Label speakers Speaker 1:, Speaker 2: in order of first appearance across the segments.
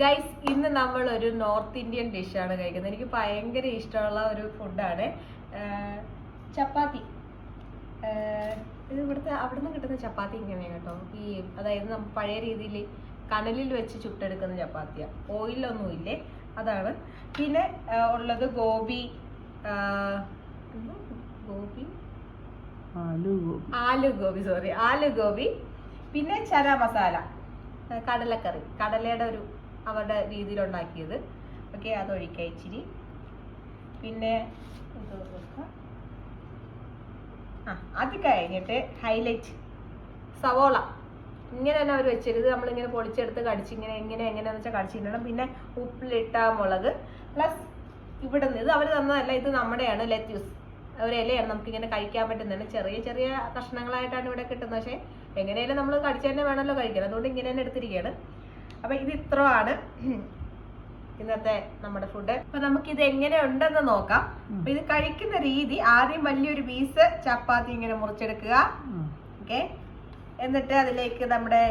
Speaker 1: Guys, ഇന്ന് നമ്മൾ ഒരു നോർത്ത് ഇന്ത്യൻ ഡിഷാണ് കഴിക്കുന്നത്. എനിക്ക് ഭയങ്കര ഇഷ്ടമുള്ള ഒരു ഫുഡാണ് ചപ്പാത്തി. ഇത് ഇവിടുത്തെ അവിടുന്ന് കിട്ടുന്ന ചപ്പാത്തി ഇങ്ങനെയാണ് കേട്ടോ. അതായത് നമ്മൾ പഴയ രീതിയിൽ കനലിൽ വെച്ച് ചുട്ടെടുക്കുന്ന ചപ്പാത്തിയാണ്, ഓയിലൊന്നും ഇല്ലേ, അതാണ്. പിന്നെ ഉള്ളത് ഗോബി, ആലു ഗോബി, പിന്നെ ചന മസാല, കടലക്കറി, കടലയുടെ ഒരു അവരുടെ രീതിയിലുണ്ടാക്കിയത്. ഓക്കെ, അതൊഴിക്കാം ഇച്ചിരി. പിന്നെ അത് കഴിഞ്ഞിട്ട് ഹൈലൈറ്റ് സവോള. ഇങ്ങനെ തന്നെ അവർ വെച്ചിരുത്, നമ്മളിങ്ങനെ പൊളിച്ചെടുത്ത് കടിച്ചിങ്ങനെ എങ്ങനെയാണെന്ന് വെച്ചാൽ കടിച്ചിടണം. പിന്നെ ഉപ്പിലിട്ട മുളക് പ്ലസ് ഇവിടെ നിന്ന് ഇത് അവർ തന്നതല്ല, ഇത് നമ്മുടെയാണ്, ലെറ്റ്യൂസ്. ഒരു ഇലയാണ്, നമുക്കിങ്ങനെ കഴിക്കാൻ പറ്റുന്നതാണ്. ചെറിയ ചെറിയ കഷ്ണങ്ങളായിട്ടാണ് ഇവിടെ കിട്ടുന്നത്. പക്ഷേ എങ്ങനെയാലും നമ്മൾ കടിച്ചു തന്നെ വേണമല്ലോ കഴിക്കണം, അതുകൊണ്ട് ഇങ്ങനെ തന്നെ എടുത്തിരിക്കുകയാണ്. അപ്പൊ ഇത് ഇത്രയാണ് ഇന്നത്തെ നമ്മുടെ ഫുഡ്. അപ്പൊ നമുക്കിത് എങ്ങനെ ഉണ്ടെന്ന് നോക്കാം. അപ്പൊ ഇത് കഴിക്കുന്ന രീതി, ആദ്യം വലിയൊരു പീസ് ചപ്പാത്തി ഇങ്ങനെ മുറിച്ചെടുക്കുക. ഓക്കെ, എന്നിട്ട് അതിലേക്ക് നമ്മുടെ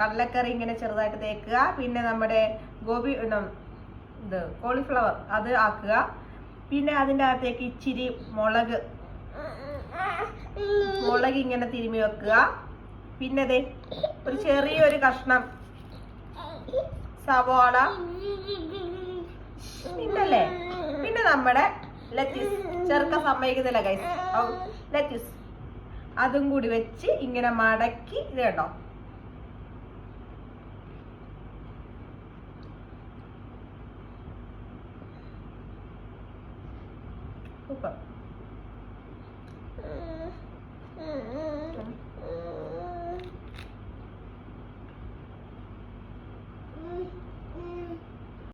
Speaker 1: കടലക്കറി ഇങ്ങനെ ചെറുതായിട്ട് തേക്കുക. പിന്നെ നമ്മുടെ ഗോബി കോളിഫ്ലവർ അത് ആക്കുക. പിന്നെ അതിൻ്റെ അകത്തേക്ക് ഇച്ചിരി മുളക് ഇങ്ങനെ തിരുമ്മി വെക്കുക. പിന്നെ അതെ ഒരു ചെറിയൊരു കഷ്ണം സവാള, പിന്നല്ലേ പിന്നെ നമ്മുടെ ലെറ്റ്യൂസ് ചേർക്കാൻ സമ്മതിക്കുന്നില്ല ഗൈസ്, ലെറ്റ്യൂസ് അതും കൂടി വെച്ച് ഇങ്ങനെ മടക്കി ഇത് കേട്ടോ. സൂപ്പർ.